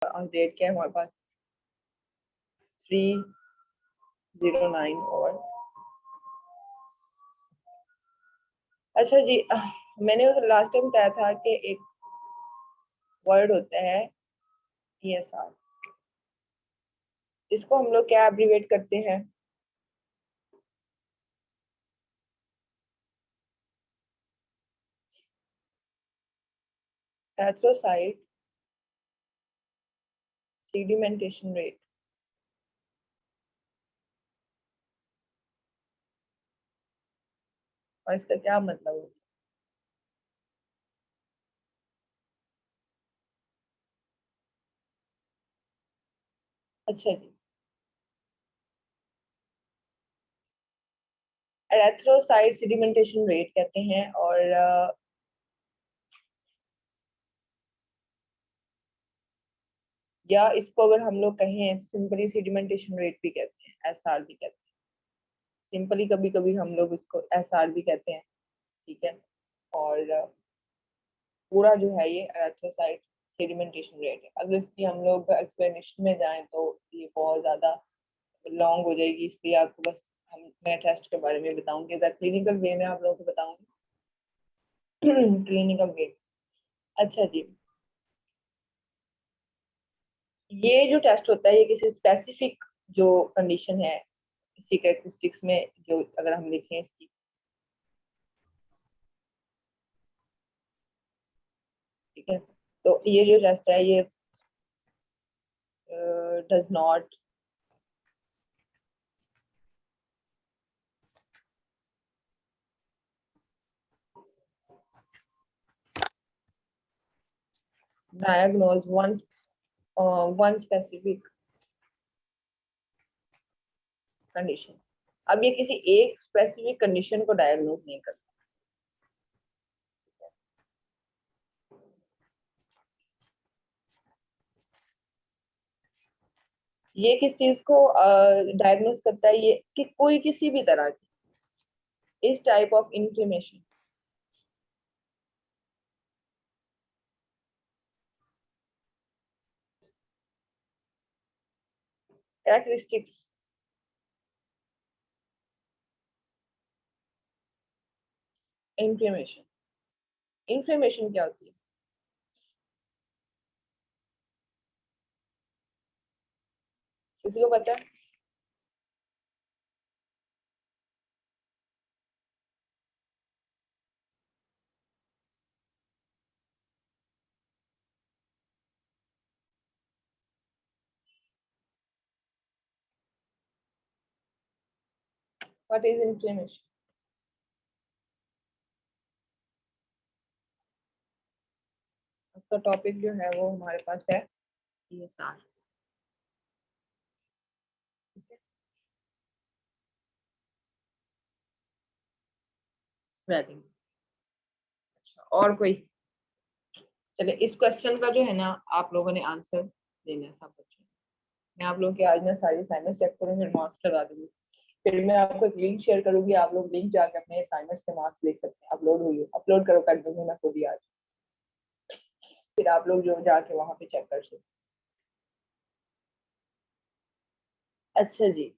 Rate क्या है हमारे पास 309 ओवर। अच्छा जी, मैंने लास्ट टाइम बताया था कि एक वर्ड होता है ESR, इसको हम लोग क्या एब्रीवेट करते हैं? Erythrocyte sedimentation rate. और इसका क्या मतलब होता है? अच्छा जी, एरिथ्रोसाइट सेडिमेंटेशन रेट कहते हैं। और या इसको अगर हम लोग कहें सिंपली सेडिमेंटेशन रेट भी कहते हैं, SR भी कहते हैं। सिंपली कभी कभी हम लोग इसको SR भी कहते हैं, ठीक है। और पूरा जो है ये एरिथ्रोसाइट सेडिमेंटेशन रेट है। अगर इसकी हम लोग एक्सप्लेनेशन में जाएं तो ये बहुत ज्यादा लॉन्ग हो जाएगी, इसलिए आपको बस मैं टेस्ट के बारे में बताऊंगी, क्लिनिकल वे में आप लोगों को बताऊंगी। क्लिनिकल वे। अच्छा जी, ये जो टेस्ट होता है ये किसी स्पेसिफिक जो कंडीशन है, इसकी कैरेक्टरिस्टिक्स में जो अगर हम लिखें इसकी, ठीक है। तो ये जो टेस्ट है ये does not diagnose one specific condition. अब ये किसी एक स्पेसिफिक कंडीशन को डायग्नोज नहीं करता। ये किस चीज को डायग्नोज करता है? ये कि कोई किसी भी तरह की इस type of inflammation, characteristics. Inflammation, inflammation क्या होती है? किसी को पता है? What is inflammation? आपका टॉपिक जो है वो हमारे पास है ESR, ठीक है। स्वेलिंग। अच्छा, और कोई? चलिए, इस क्वेश्चन का जो है ना आप लोगों ने आंसर देना है सब बच्चों। मैं आप लोगों की आज ना सारी असाइनमेंट चेक करूंगी, मार्क्स लगा दूंगी। फिर मैं आपको एक लिंक शेयर करूंगी, आप लोग लिंक जाके अपने असाइनमेंट्स के मार्क्स देख सकते हैं। अपलोड हुई, अपलोड करो कर दूंगी मैं खुद ही आज। फिर आप लोग जो जाके वहां पे चेक कर सकते। अच्छा जी,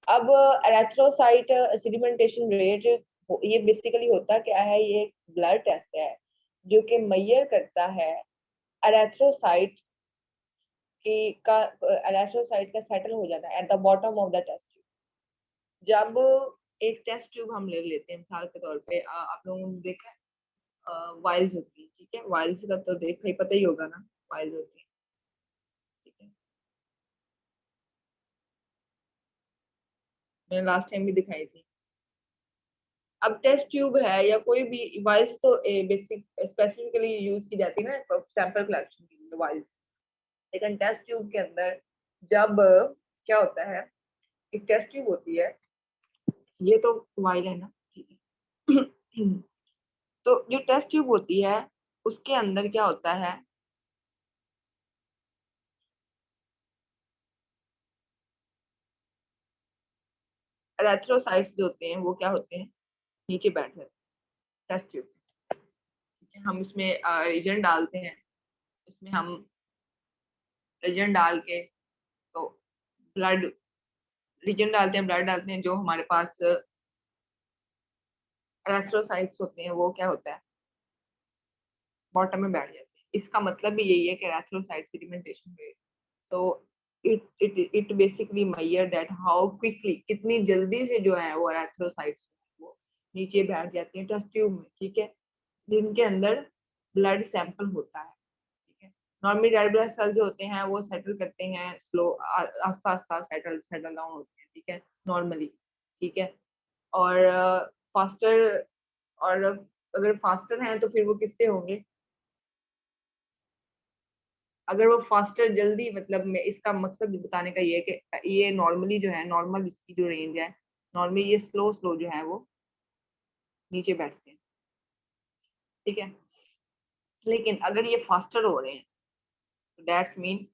अब एरेथ्रोसाइट सेडिमेंटेशन रेट ये बेसिकली होता क्या है? ये एक ब्लड टेस्ट है जो कि मेजर करता है एरेथ्रोसाइट की का एरेथ्रोसाइट का सेटल हो जाना at the bottom of the test tube. जब एक टेस्ट ट्यूब हम ले लेते हैं मिसाल के तौर पे, आप लोगों ने देखा है वाइल्स होती है, ठीक है। वाइल्स का तो देखा ही, पता ही होगा ना, वाइल्स होती है, ठीक है। मैंने लास्ट टाइम भी दिखाई थी। अब टेस्ट ट्यूब है या कोई भी वाइल्स तो बेसिक स्पेसिफिकली यूज की जाती है ना सैंपल कलेक्शन के लिए वाइल्स। लेकिन टेस्ट ट्यूब के अंदर जब क्या होता है, एक टेस्ट ट्यूब होती है, ये तो वाइल है ना, ठीक है। तो जो टेस्ट ट्यूब होती है उसके अंदर क्या होता है, एरेथ्रोसाइट्स जो होते हैं वो क्या होते हैं, नीचे बैठ जाते हैं टेस्ट ट्यूब, ठीक है। हम इसमें एजेंट डालते हैं, इसमें हम रीजन डाल के, तो ब्लड रीजन डालते हैं, ब्लड डालते हैं, जो हमारे पास एरेथ्रोसाइट्स होते हैं वो क्या होता है, बॉटम में बैठ जाते हैं। इसका मतलब भी यही है कि erythrocyte sedimentation rate, so it basically measure that how quickly, कितनी जल्दी से जो है वो एरेथ्रोसाइट्स वो नीचे बैठ जाती हैं टेस्ट ट्यूब में, ठीक है, जिनके अंदर ब्लड सैंपल होता है, ठीक है। नॉर्मली रेड ब्लड सेल जो होते हैं वो सेटल करते हैं स्लो, आस्ता आस्ता सेटल सेटल डाउन होते हैं, ठीक है, नॉर्मली, ठीक है। और फास्टर, और अगर फास्टर हैं तो फिर वो किससे होंगे, अगर वो फास्टर जल्दी, मतलब मैं इसका मकसद बताने का ये है कि ये नॉर्मली जो है, नॉर्मल इसकी जो रेंज है, नॉर्मली ये स्लो स्लो जो है वो नीचे बैठते हैं, ठीक है। लेकिन अगर ये फास्टर हो रहे हैं तो दैट्स मीन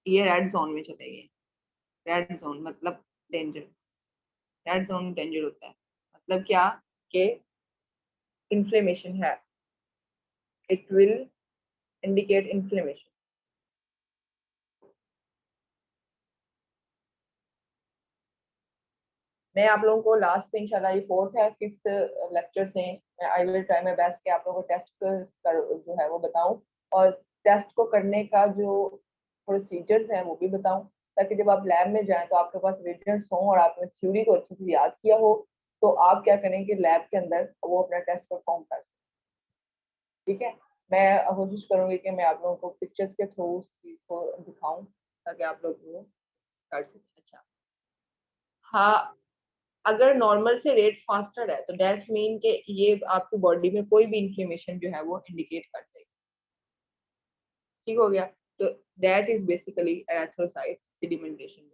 ये रेड जोन में चले गए। रेड जोन मतलब डेंजर, रेड जोन डेंजर होता है, मतलब क्या, कि इन्फ्लेमेशन है, इट विल इंडिकेट इन्फ्लेमेशन। मैं आप लोगों को लास्ट पे इंशाल्लाह, ये फोर्थ है, फिफ्थ लेक्चर से I will try my best कि आप लोगों को टेस्ट कर जो है वो बताऊं, और टेस्ट को करने का जो प्रोसीजर्स हैं वो भी बताऊं, ताकि जब आप लैब में जाएं तो आपके पास रिजल्ट्स हों और आपने थ्योरी को अच्छे से याद किया हो, तो आप क्या करें कि लैब के अंदर वो अपना टेस्ट परफॉर्म कर सकें, ठीक है। मैं कोशिश करूंगी कि मैं आप लोगों को पिक्चर्स के थ्रू उस चीज को दिखाऊं, ताकि आप लोग वो कर सकें। अच्छा, हाँ, अगर नॉर्मल से रेट फास्टर है तो दैट मीन के ये आपकी बॉडी में कोई भी इंफ्लेमेशन जो है वो इंडिकेट कर देगी, ठीक हो गया। तो that is basically erythrocyte sedimentation,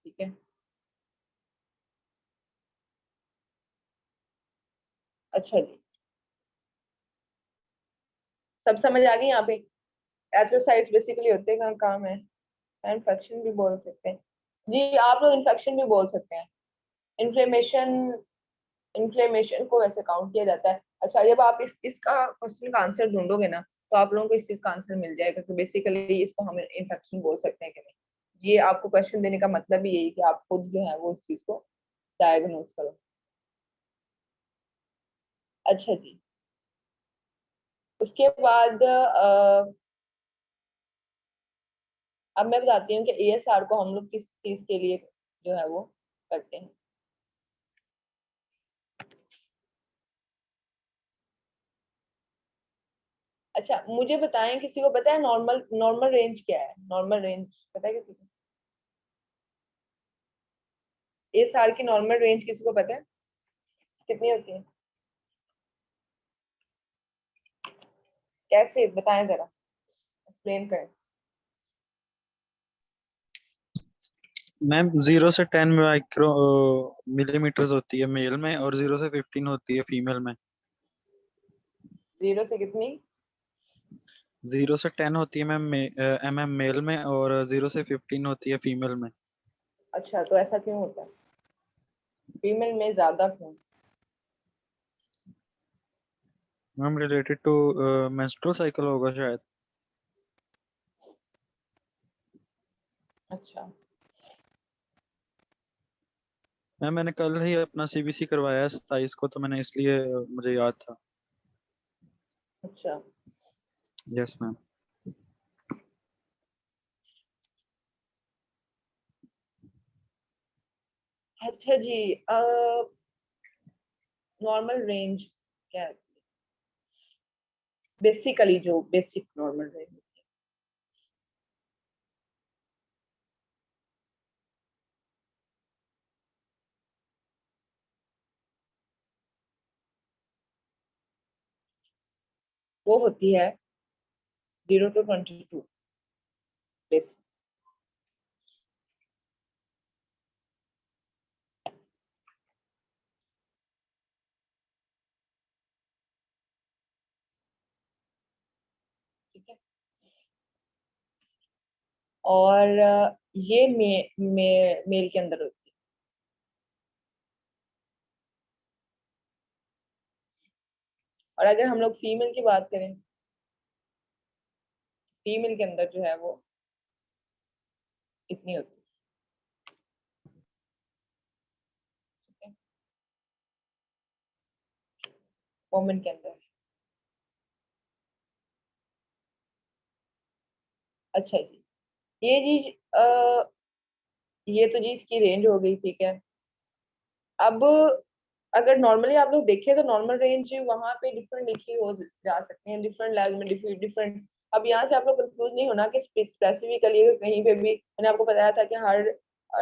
ठीक है। अच्छा जी, सब समझ आ गई यहाँ पे। एरिथ्रोसाइट्स बेसिकली होते हैं, काम काम है, इन्फेक्शन भी बोल सकते हैं जी, आप लोग इन्फेक्शन भी बोल सकते हैं। इन्फ्लेमेशन, इन्फ्लेमेशन को वैसे काउंट किया जाता है। अच्छा, जब आप इस इसका क्वेश्चन का आंसर ढूंढोगे ना, तो आप लोगों को इस चीज का आंसर मिल जाएगा कि बेसिकली इसको हम इन्फेक्शन बोल सकते हैं कि नहीं। ये आपको क्वेश्चन देने का मतलब भी यही कि आप खुद जो है वो इस चीज को डायग्नोज करो। अच्छा जी, उसके बाद अब मैं बताती हूँ कि एएसआर को हम लोग किस चीज के लिए जो है वो करते हैं। अच्छा, मुझे बताएं, किसी को पता है नॉर्मल नॉर्मल रेंज क्या है, नॉर्मल रेंज पता है किसी को, एएसआर की नॉर्मल रेंज किसी को पता है कितनी होती है, कैसे बताएं जरा, एक्सप्लेन करें। मैम 0 से 10 माइक्रो मिलीमीटर्स होती है मेल में, और 0 से 15 होती है फीमेल में। 0 से कितनी, 0 से 10 होती है मैम MM मेल में, और 0 से 15 होती है फीमेल में। अच्छा तो ऐसा क्यों होता है, फीमेल में ज्यादा क्यों। Ma'am related to menstrual cycle होगा शायद। अच्छा, मैम मैंने कल ही अपना CBC करवाया है 27 को, तो मैंने इसलिए मुझे याद था। अच्छा, यस मैम। अच्छा जी, नॉर्मल रेंज क्या है, बेसिकली जो बेसिक नॉर्मल रेंज, वो होती है 0 to 22 बेसिक, ठीक है। और ये मेल के अंदर होती है। और अगर हम लोग फीमेल की बात करें फीमेल के अंदर जो है वो इतनी होती है, वुमेन के अंदर। अच्छा जी, ये जी ये तो जी इसकी रेंज हो गई, ठीक है। अब अगर नॉर्मली आप लोग देखें तो नॉर्मल रेंज वहां पे डिफरेंट लिखी हो जा सकते हैं, डिफरेंट लेवल में डिफरेंट। अब यहाँ से आप लोग कंफ्यूज नहीं होना कि स्पेसिफिकली कहीं पे भी, मैंने आपको बताया था कि हर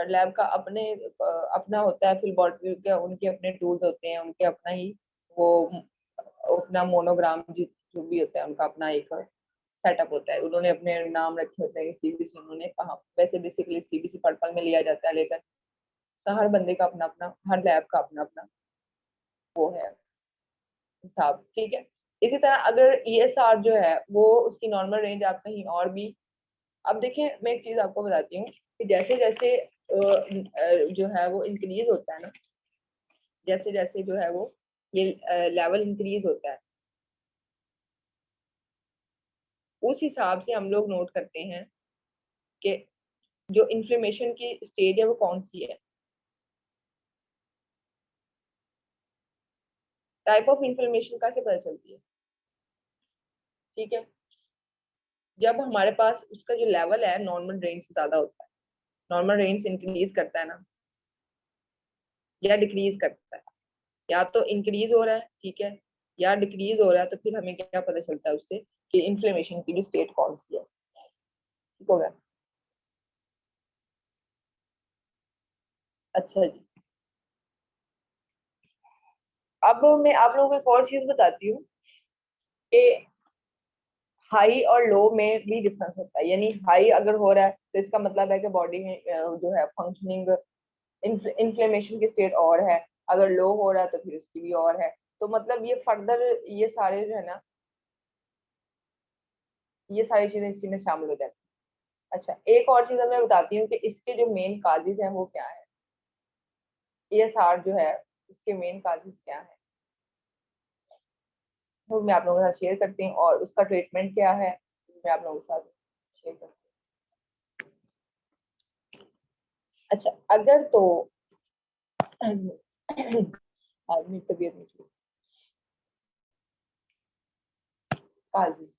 लैब का अपना होता है, फिल के उनके अपने टूल्स होते हैं, उनके अपना ही वो अपना मोनोग्राम जो भी होता है उनका अपना एक सेटअप होता है, उन्होंने अपने नाम रखे होते हैं सीबीसी, उन्होंने कहा वैसे बेसिकली सीबीसी पर्पल में लिया जाता है, लेकिन हर बंदे का अपना अपना, हर लैब का अपना अपना वो है हिसाब, ठीक है। इसी तरह अगर ईएसआर जो है वो उसकी नॉर्मल रेंज आप कहीं और भी, अब देखिए मैं एक चीज आपको बताती हूँ कि जैसे जैसे जो है वो इंक्रीज होता है ना, जैसे जैसे जो है वो ये लेवल इंक्रीज होता है, उस हिसाब से हम लोग नोट करते हैं कि जो इन्फ्लेमेशन की स्टेज है वो कौन सी है, टाइप ऑफ इन्फ्लेमेशन कैसे पता चलती है, ठीक है। जब हमारे पास उसका जो लेवल है नॉर्मल रेंज से ज्यादा होता है, नॉर्मल रेंज से इंक्रीज करता है ना या डिक्रीज करता है, या तो इंक्रीज हो रहा है, ठीक है, या डिक्रीज हो रहा है, तो फिर हमें क्या पता चलता है उससे कि इन्फ्लेमेशन की जो स्टेट कौन सी है, ठीक हो गया। अच्छा जी, अब मैं आप लोगों को एक और चीज बताती हूँ कि हाई और लो में भी डिफरेंस होता है, यानी हाई अगर हो रहा है तो इसका मतलब है कि बॉडी में जो है फंक्शनिंग इन्फ्लेमेशन की स्टेट और है, अगर लो हो रहा है तो फिर उसकी भी और है, तो मतलब ये फर्दर ये सारे जो है ना, ये सारी चीजें इसी में शामिल हो जाती है। अच्छा, एक और चीज मैं बताती हूँ कि इसके जो मेन काजेज हैं वो क्या है, ईएसआर जो है उसके मेन काजेज क्या है, वो मैं आप लोगों के साथ शेयर करती हूँ, और उसका ट्रीटमेंट क्या है मैं आप लोगों के साथ शेयर करती हूँ। अच्छा, अगर तो आदमी तबीयत नहीं ठीक, काजेज,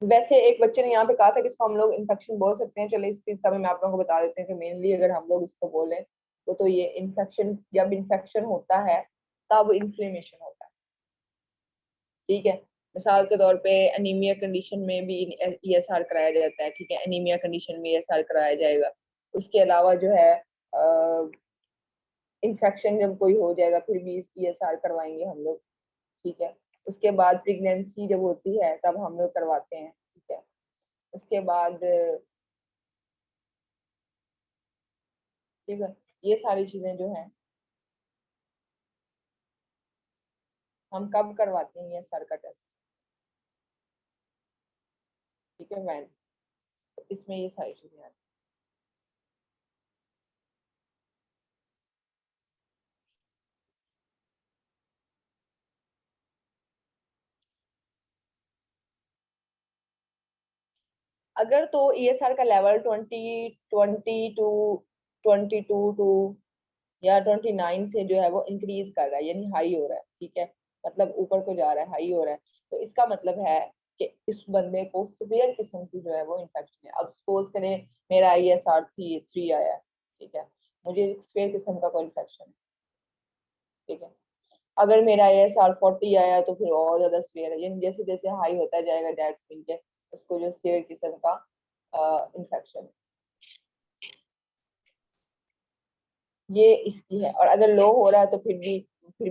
वैसे एक बच्चे ने यहाँ पे कहा था कि इसको हम लोग इन्फेक्शन बोल सकते हैं, चलो इस चीज का भी मैं आप लोगों को बता देते हैं कि मेनली अगर हम लोग इसको बोले तो ये इन्फेक्शन, जब इन्फेक्शन होता है तब इन्फ्लेमेशन होता है, ठीक है। मिसाल के तौर पे एनीमिया कंडीशन में भी ईएसआर कराया जाता है, ठीक है, एनीमिया कंडीशन में ईएसआर कराया जाएगा। उसके अलावा जो है इन्फेक्शन जब कोई हो जाएगा फिर भी ईएसआर करवाएंगे हम लोग, ठीक है। उसके बाद प्रेगनेंसी जब होती है तब हम लोग करवाते हैं, ठीक है। उसके बाद ठीक है, ये सारी चीजें जो हैं हम कब करवाते हैं ये सर का टेस्ट, ठीक है वैन, इसमें ये सारी चीजें आती हैं। अगर तो ईएसआर का लेवल 22 टू या 29 से जो है वो इंक्रीज कर रहा है, यानी हाई हो रहा है, ठीक है, मतलब ऊपर को जा रहा है, हाई हो रहा है, तो इसका मतलब है कि इस बंदे को सिवियर किस्म की जो है वो इन्फेक्शन है। अब सपोज करें मेरा ISR 3 आया है, ठीक है, मुझे सिवियर किस्म का कोई इन्फेक्शन है, ठीक है। अगर मेरा ASR 40 आया तो फिर और ज्यादा सीवियर है, यानी जैसे जैसे हाई होता जाएगा डेट्स मीन के उसको जो सीवियर किस्म का इन्फेक्शन, ये इसकी है। और अगर लो हो रहा है तो फिर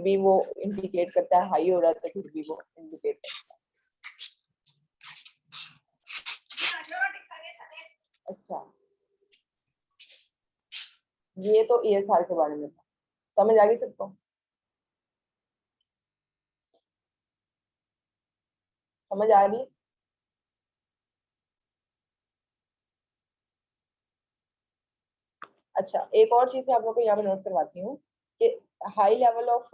भी वो इंडिकेट करता है, हाई हो रहा है तो फिर भी वो इंडिकेट करता है। अच्छा, ये तो ESR के बारे में था, समझ आ गई सबको, समझ आ रही है। अच्छा, एक और चीज मैं आप लोग को यहाँ पे नोट करवाती हूँ कि high level of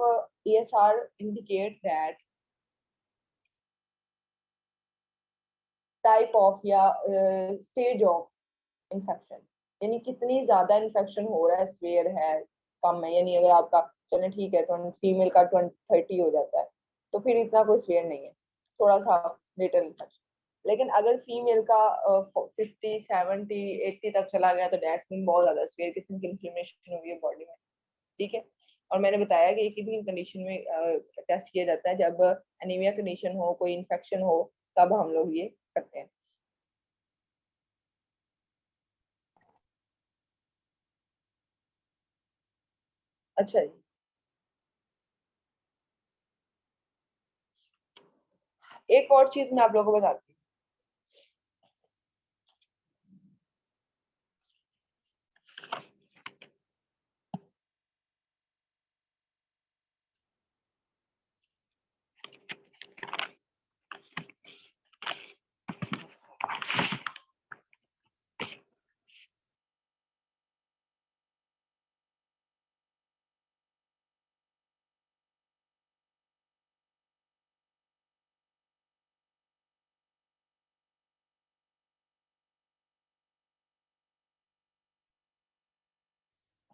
ESR indicate that type of या स्टेज ऑफ इन्फेक्शन, यानी कितनी ज्यादा इन्फेक्शन हो रहा है, स्वेयर है, कम है। यानी अगर आपका चले ठीक है, तो फीमेल का 20-30 हो जाता है तो फिर इतना कोई स्वेयर नहीं है, थोड़ा सा लिटिल इन्फेक्शन। लेकिन अगर फीमेल का 50, 70, 80 तक चला गया तो दैट्स मीन बहुत ज्यादा स्वेयर किस्म की इन्फ्लेमेशन हुई है बॉडी में। ठीक है। और मैंने बताया कि कितनी कंडीशन में टेस्ट किया जाता है, जब एनीमिया कंडीशन हो, कोई इन्फेक्शन हो, तब हम लोग ये करते हैं। अच्छा जी, एक और चीज मैं आप लोगों को बताती हूँ।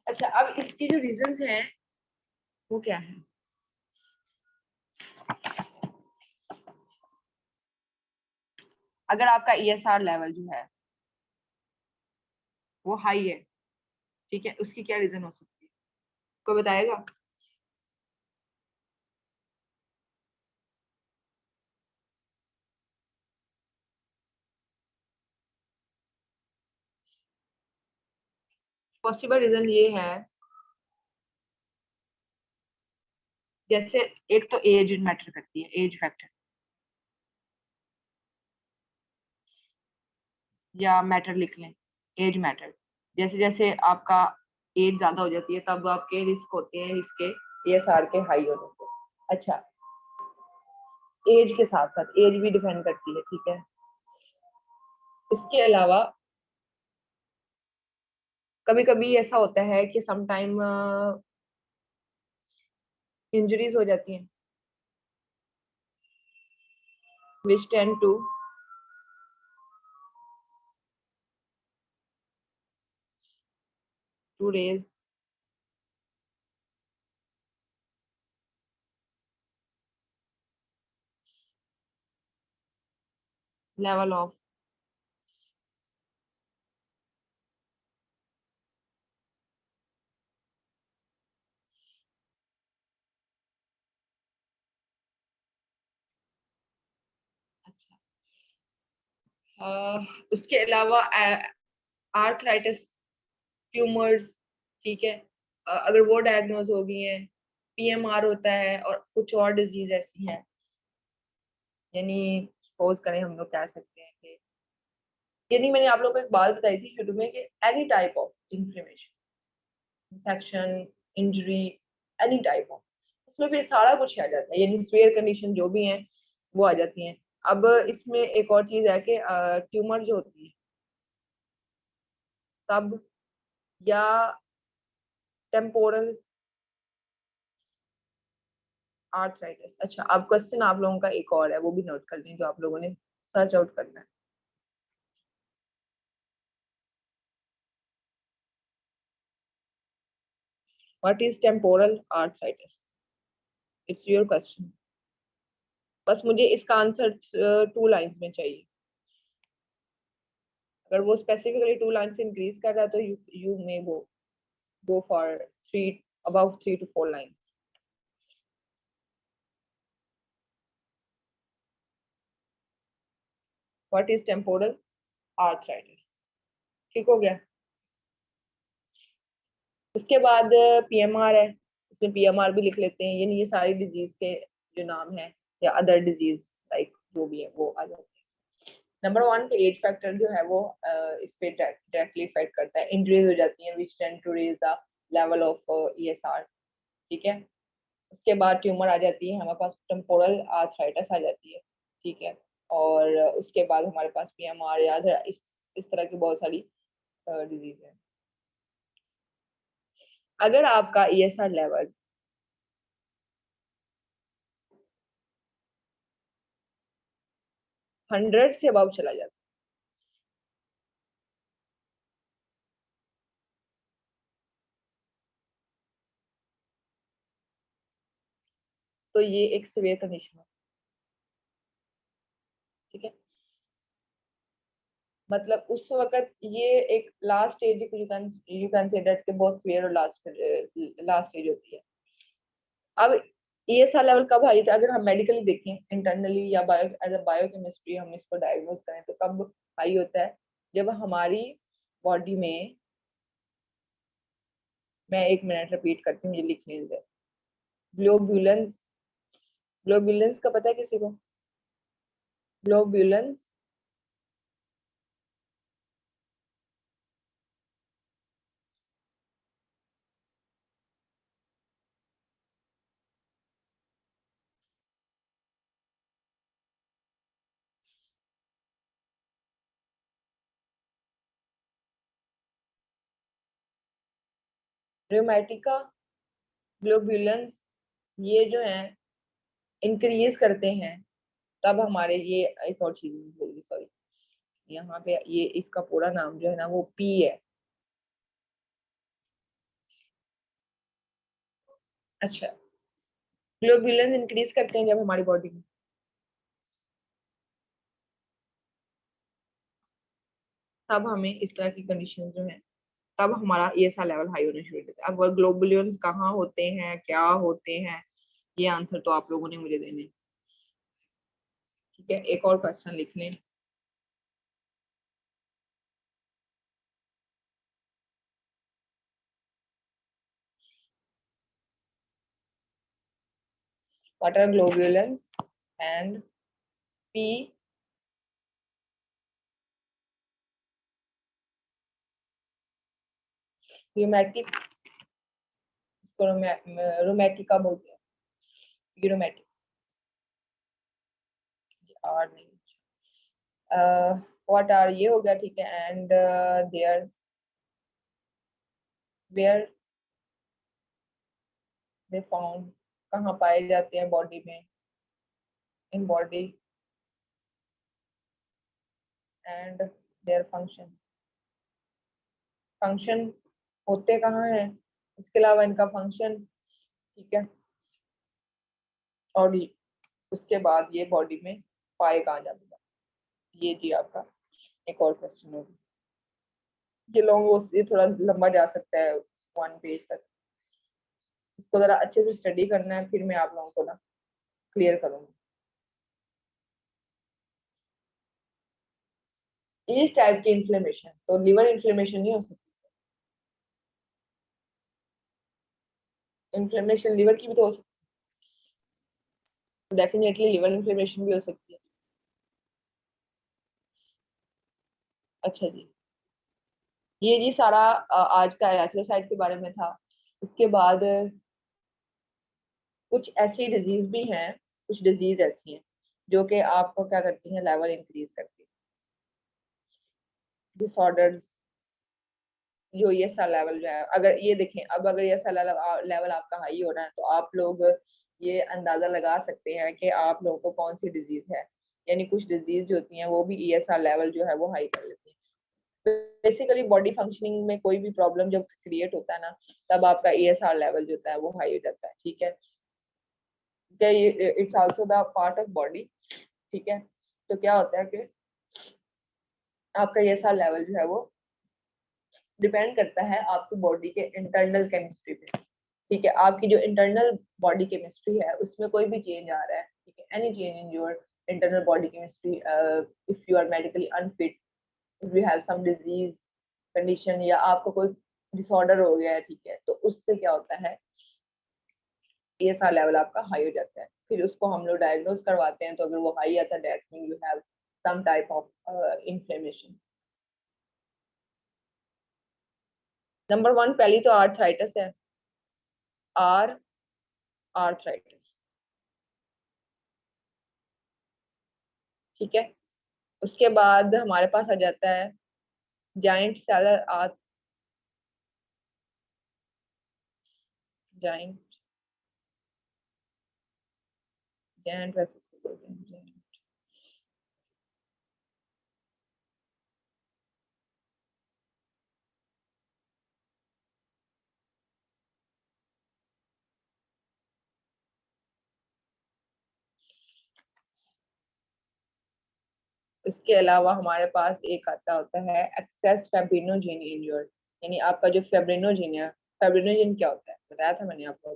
अच्छा, अब इसकी जो रीजंस हैं वो क्या है? अगर आपका ESR लेवल जो है वो हाई है, ठीक है, उसकी क्या रीजन हो सकती है, कोई बताएगा? पॉसिबल रीजन ये है, जैसे एक तो एज मैटर करती है, एज फैक्टर, या मैटर लिख लें, एज मैटर। जैसे जैसे आपका एज ज्यादा हो जाती है तब आपके रिस्क होते हैं इसके ESR के हाई होने के। अच्छा, एज के साथ साथ एज भी डिपेंड करती है, ठीक है। इसके अलावा कभी कभी ऐसा होता है कि समटाइम इंजरीज हो जाती हैं which tend to raise level of उसके अलावा आर्थराइटिस, ट्यूमर्स, ठीक है, अगर वो डायग्नोज हो गई हैं, PMR होता है, और कुछ और डिजीज ऐसी हैं, यानी सपोज करें हम लोग कह सकते हैं कि, यानी मैंने आप लोगों को एक बात बताई थी शुरू में कि any type of inflammation, infection, injury, any type of, उसमें फिर सारा कुछ आ जाता है, यानी स्वेयर कंडीशन जो भी है वो आ जाती हैं। अब इसमें एक और चीज है कि ट्यूमर जो होती है तब, या टेम्पोरल आर्थराइटिस। अच्छा, अब क्वेश्चन आप लोगों का एक और है, वो भी नोट कर लें, जो आप लोगों ने सर्च आउट करना है। What is temporal arthritis? It's your question. बस मुझे इसका आंसर 2 लाइन्स में चाहिए। अगर वो स्पेसिफिकली 2 लाइन से इंक्रीज कर रहा है तो you may go for 3, above 3 to 4 lines. What is temporal arthritis? ठीक हो गया। उसके बाद PMR है, इसमें PMR भी लिख लेते हैं, यानी ये सारी डिजीज के जो नाम है, या अदर डिजीज लाइक जो भी है वो आ जाते हैं। नंबर 1 पे एज फैक्टर जो है वो इस पे डायरेक्टली इफेक्ट करता है, इंजरीज हो जाती हैं which tend to raise the level of ESR, ठीक है। उसके बाद ट्यूमर आ जाती है, हमारे पास टेम्पोरल आर्थराइटिस आ जाती है, ठीक है। और उसके बाद हमारे पास PMR या इस तरह की बहुत सारी डिजीज है। अगर आपका ESR लेवल 100 से अबव चला जाता है, तो ये एक सीवियर कंडीशन है। ठीक है, मतलब उस वक्त ये एक last stage, you can say that के बहुत सीवियर और लास्ट लास्ट स्टेज होती है। अब ESR लेवल कब हाई था, अगर हम मेडिकली देखें इंटरनली या बायो एज अ बायोकेमिस्ट्री हम इसको डायग्नोज करें तो कब हाई होता है, जब हमारी बॉडी में, मैं 1 मिनट रिपीट करती हूँ, ये लिख लीजिए, ग्लोब्युलेंस, ग्लोब्युलेंस का पता है किसी को? ग्लोब्युलेंस, र्यूमेटिका, ग्लोब्युलेंस, ये जो है इंक्रीज करते हैं, तब हमारे ये एक और चीज बोली, सॉरी, यहाँ पे ये इसका पूरा नाम जो है ना वो पी है। अच्छा, ग्लोब्युलेंस इंक्रीज करते हैं जब हमारी बॉडी में, तब हमें इस तरह की कंडीशन जो है, तब हमारा ESR लेवल हाई होने शुरू हो जाता है। अब ग्लोबुलियंस कहाँ होते हैं, क्या होते हैं, ये आंसर तो आप लोगों ने मुझे देने। ठीक है, एक और क्वेश्चन लिख लें। What are globulins and P, rheumatic, rheumatica बोलते हैं, रोमैटिक, आर नहीं, व्हाट आर ये हो गया, ठीक है, and there, where they found, कहाँ पाए जाते हैं बॉडी में, in body, and their function, function होते कहाँ हैं, इसके अलावा इनका फंक्शन। ठीक है, और उसके बाद ये बॉडी में पाए कहाँ जाते हैं, ये जी आपका एक और क्वेश्चन होगा। ये लॉन्ग, ये थोड़ा लंबा जा सकता है 1 पेज तक, इसको जरा अच्छे से स्टडी करना है, फिर मैं आप लोगों को ना क्लियर करूंगी। इस टाइप की इन्फ्लेमेशन, तो लिवर इन्फ्लेमेशन नहीं हो सकती, इन्फ्लेमेशन लिवर की भी तो हो सकती है, डेफिनेटली लिवर इन्फ्लेमेशन भी हो सकती है। अच्छा जी, ये जी सारा आज का एरिथ्रोसाइट के बारे में था। इसके बाद कुछ ऐसी डिजीज भी हैं, कुछ डिजीज ऐसी हैं जो कि आपको क्या करती हैं, लेवल इंक्रीज करती है, डिसऑर्डर्स, जो ये सा लेवल जो है, अगर ये देखें, अब अगर ये सा लेवल आपका हाई हो रहा है तो आप लोग ये अंदाजा लगा सकते हैं कि आप लोगों को कौन सी डिजीज है, यानी कुछ डिजीज जो होती हैं वो भी ESR लेवल जो है वो हाई कर लेती है। बेसिकली बॉडी फंक्शनिंग में कोई भी प्रॉब्लम जब क्रिएट होता है ना, तब आपका ESR लेवल जो होता है वो हाई हो जाता है। ठीक है, it's also the part of body. ठीक है, तो क्या होता है कि आपका ESR लेवल जो है वो डिपेंड करता है आपकी बॉडी के इंटरनल केमिस्ट्री पे। ठीक है, आपकी जो इंटरनल बॉडी केमिस्ट्री है उसमें कोई भी चेंज आ रहा है, ठीक है, any change in your internal body chemistry, if you are medically unfit, if you have some disease condition, या आपको कोई डिसऑर्डर हो गया है, ठीक है, तो उससे क्या होता है, ESR लेवल आपका हाई हो जाता है, फिर उसको हम लोग डायग्नोज करवाते हैं, तो अगर वो हाई आता है that mean you have some type of inflammation. Number 1 पहली तो आर्थराइटिस है, आर आर्थराइटिस। ठीक है, उसके बाद हमारे पास आ जाता है जाइंट सेलर जाइंट वैसे बोलते हैं giant। इसके अलावा हमारे पास एक आता होता है एक्सेस फेब्रिनोजेन इंजर्ड, यानी आपका जो फेब्रिनोजेन है, फेब्रिनोजेन क्या होता है बताया था मैंने आपको,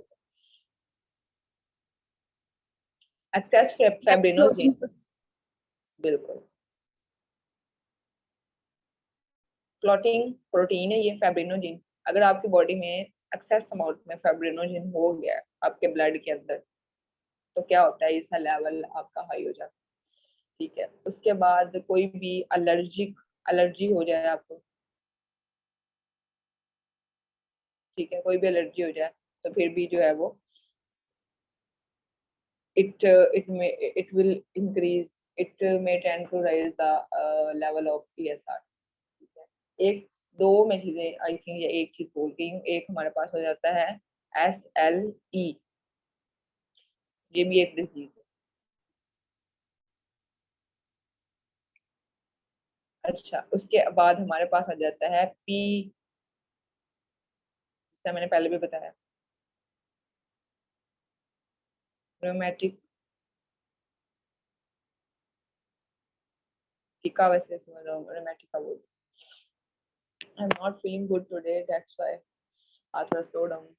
एक्सेस फेब्रिनोजेन, बिल्कुल क्लॉटिंग प्रोटीन है ये फेब्रिनोजेन। अगर आपकी बॉडी में एक्सेस अमाउंट में फेब्रिनोजेन हो गया आपके ब्लड के अंदर तो क्या होता है, इसका लेवल आपका हाई हो जाता है। ठीक है, उसके बाद कोई भी एलर्जी हो जाए आपको, ठीक है, कोई भी एलर्जी हो जाए तो फिर भी जो है वो it will increase, it may tend to raise the level of ESR। ठीक है, एक दो मैं चीजें आई थिंक ये एक चीज बोल गई हूँ, एक हमारे पास हो जाता है SLE, ये भी एक डिजीज है। अच्छा, उसके बाद हमारे पास आ जाता है P, जिसका मैंने पहले भी बताया, रोमेटिक टीका, वैसे रोमेटिक का बोलते हैं। I am not feeling good today, that's why आज थोड़ा स्लो डाउन।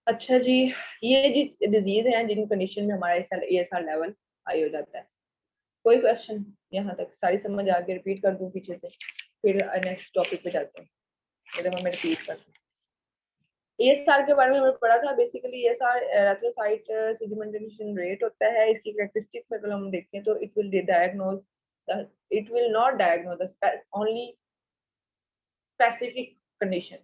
अच्छा जी, ये जी डिजीज है जिन कंडीशन में हमारा ESR लेवल हाई हो जाता है। कोई क्वेश्चन यहाँ तक सारी समझ आ गई? रिपीट कर दूं पीछे से, फिर नेक्स्ट टॉपिक पे जाते हैं। मैं रिपीट करती हूँ। ESR के बारे में हमने पढ़ा था। Basically ESR erythrocyte sedimentation rate होता है। इसकी कैरेक्टरिस्टिक में अगर हम देखें तो it will not diagnose the only specific condition,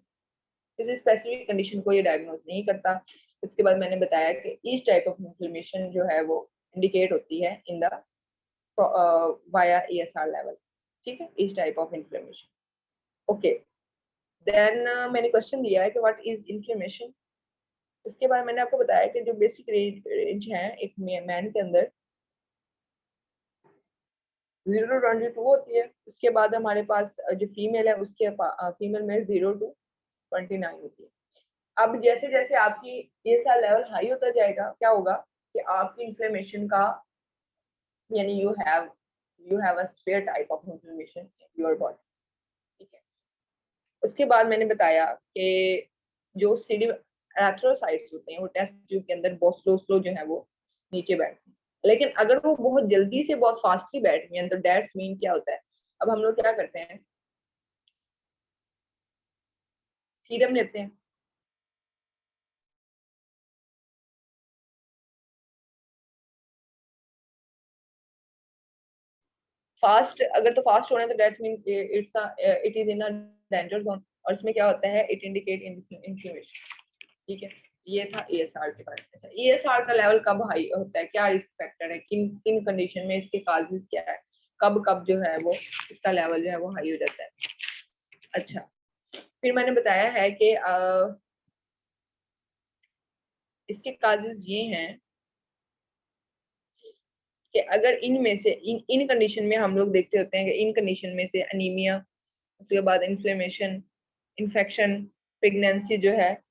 किसी स्पेसिफिक कंडीशन को ये डायग्नोज नहीं करता। उसके बाद मैंने बताया कि ईच टाइप ऑफ इन्फ्लेमेशन जो है वो इंडिकेट होती है in the via ESR level. ठीक है, each type of inflammation. Okay, then मैंने क्वेश्चन दिया है कि व्हाट इज इन्फ्लेमेशन। इसके बाद मैंने आपको बताया कि जो बेसिक रेंज है एक मैन के अंदर 0 to 22 होती है। उसके बाद हमारे पास जो फीमेल है उसके फीमेल में 0 to 29 होती है। अब जैसे जैसे आपकी ESR लेवल हाई होता जाएगा, क्या होगा कि आपकी इन्फ्लेमेशन का, यानी you have a spare type of inflammation in your body. ठीक है, उसके बाद मैंने बताया कि जो एरिथ्रोसाइट्स होते हैं वो टेस्ट ट्यूब के अंदर बहुत स्लो स्लो जो है वो नीचे बैठते हैं, लेकिन अगर वो बहुत जल्दी से बहुत फास्टली बैठ गए तो दैट्स मीन क्या होता है, अब हम लोग क्या करते हैं, सीरम लेते हैं। फास्ट अगर तो फास्ट होना है तो that's mean it is in a danger zone, और इसमें क्या होता है, इट इंडिकेट इन्फ्लेमेशन। ठीक है, ये था ESR के बारे में। अच्छा, ESR का लेवल कब हाई होता है, क्या रिस्क फैक्टर है, किन किन कंडीशन में, इसके काजेस क्या है, कब कब जो है वो इसका लेवल जो है वो हाई हो जाता है। अच्छा, फिर मैंने बताया है कि इसके काजेस ये हैं कि अगर इनमें से इन कंडीशन में हम लोग देखते होते हैं कि इन कंडीशन में से अनीमिया, उसके बाद इन्फ्लेमेशन, इन्फेक्शन, प्रेगनेंसी जो है,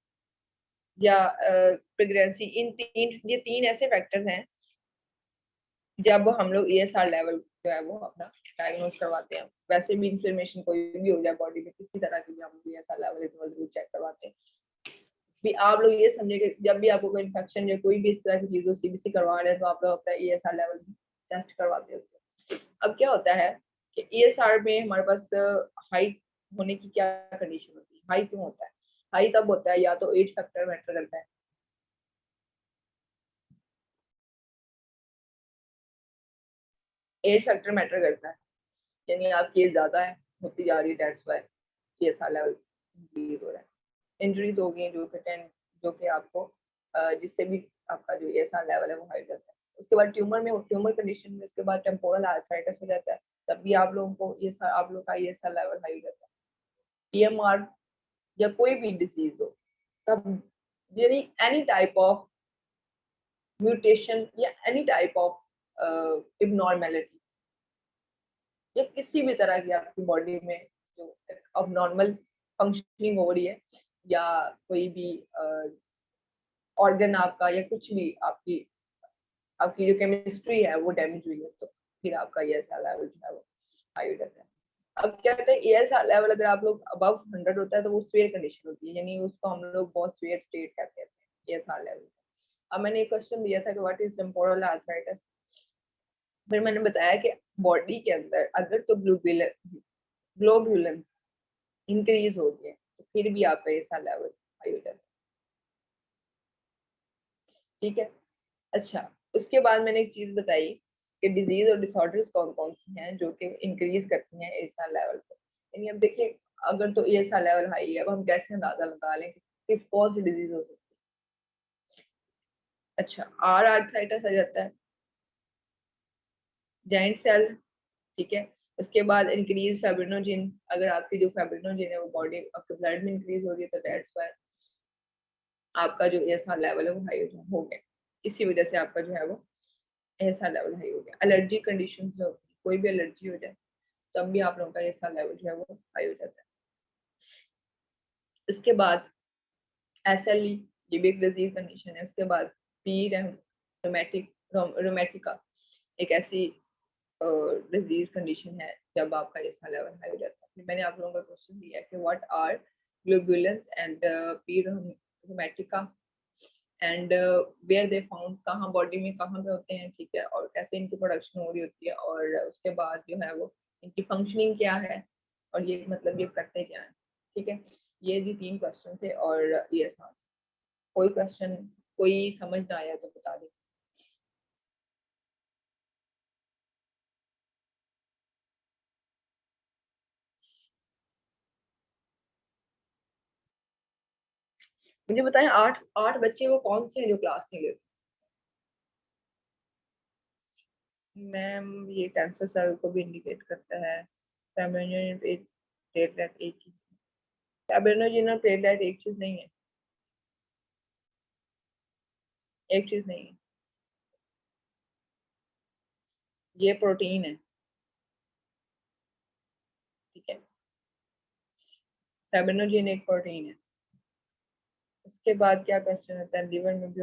या प्रेगनेंसी, ये तीन ऐसे फैक्टर्स हैं जब हम लोग ESR लेवल जो है वो अपना डायग्नोज करवाते हैं। वैसे भी इन्फ्लेमेशन कोई भी हो जाए बॉडी में किसी तरह की भी, हम ESR लेवल इतना जरूर चेक करवाते हैं। भी आप लोग ये समझे कि जब भी आपको कोई इन्फेक्शन या कोई भी इस तरह की चीज हो, CBC करवा रहे हैं तो आप लोग अपना ESR लेवल टेस्ट करवाते होते हैं। अब क्या होता है कि ESR में हमारे पास हाई होने की क्या कंडीशन होती है, हाई क्यों होता है, हाई तब होता है या तो एज फैक्टर मैटर करता है, एज फैक्टर मैटर करता है, यानी आपकी एज ज्यादा है होती जा रही है, that's why ESR level increase हो रहा है। इंजरीज हो गई जो कि आपको जिससे भी आपका जो ESR लेवल है वो हाई जाता है। उसके बाद ट्यूमर कंडीशन में उसके बाद टेम्पोरल आर्थराइटिस हो जाता है, तब भी आप लोगों को ESR, आप लोग का ESR लेवल हाई हो जाता है। PMR या कोई भी डिजीज हो तब यानी एनी टाइप ऑफ म्यूटेशन या एनी टाइप ऑफ इबनॉर्मेलिटी या किसी भी तरह की आपकी बॉडी में जो अब नॉर्मल फंक्शनिंग हो रही है या कोई भी ऑर्गन आपका या कुछ भी आपकी आपकी जो केमिस्ट्री है वो डैमेज हुई है तो फिर आपका ESR लेवल जो है वो हाई हो जाता है। अब क्या कहते हैं ESR लेवल अगर आप लोग अबव 100 होता है तो वो सीवियर कंडीशन होती है, यानी उसको हम लोग बहुत सीवियर स्टेट कहते हैं ESR लेवल। अब मैंने एक क्वेश्चन दिया था कि व्हाट इज टेम्पोरल आर्थराइटिस, फिर मैंने बताया कि बॉडी के अंदर अगर तो ग्लोब्यूलेंस इंक्रीज हो गया तो फिर भी आपका ESR लेवल हाई हो जाता है। ठीक है, अच्छा उसके बाद मैंने एक चीज बताई कि डिजीज और डिसऑर्डर्स कौन कौन सी हैं जो कि इंक्रीज करती हैं ESR लेवल को। यानी अब देखिए अगर तो ESR लेवल हाई है, अब हम कैसे अंदाजा लगा लें कि किस कौन सी डिजीज हो सकती है। अच्छा आर आर्थराइटिस आ जाता है, जाइंट सेल, ठीक है। उसके बाद इंक्रीज फाइब्रिनोजेन, अगर आपकी जो फाइब्रिनोजेन है वो बॉडी आपके ब्लड में इंक्रीज हो रही है तो दैट्स व्हाई आपका जो ESR लेवल है वो हाई हो गया, इसी वजह से आपका जो है वो ESR लेवल हाई हो गया। एलर्जी कंडीशन जो कोई भी एलर्जी हो जाए तब भी आप लोगों का ESR लेवल जो है वो हाई हो जाता है। इसके बाद SLE, ये भी एक डिजीज कंडीशन है। उसके बाद पी रोमेटिका एक ऐसी डिजीज कंडीशन है जब आपका ESR लेवल हाई हो जाता है। फिर मैंने आप लोगों का क्वेश्चन दिया कि what are globulins and P rheumatica and where they found, कहाँ बॉडी में कहाँ पे होते हैं, ठीक है, और कैसे इनकी प्रोडक्शन हो रही होती है, और उसके बाद जो है वो इनकी फंक्शनिंग क्या है और ये मतलब ये करते क्या है। ठीक है, ये भी 3 क्वेश्चन थे और ये साथ कोई क्वेश्चन कोई समझ ना आया तो बता दें। मुझे बताएं 8 बच्चे वो कौन से हैं जो क्लास नहीं लेते। मैम ये कैंसर सेल को भी इंडिकेट करता है, प्लेटलेट एक ही, फैब्रिनोजेनिक प्लेटलेट एक चीज नहीं है, एक चीज नहीं है, ये प्रोटीन है। ठीक है, फैब्रिनोजेन एक प्रोटीन है। उसके बाद क्या क्वेश्चन होता है, लिवर में भी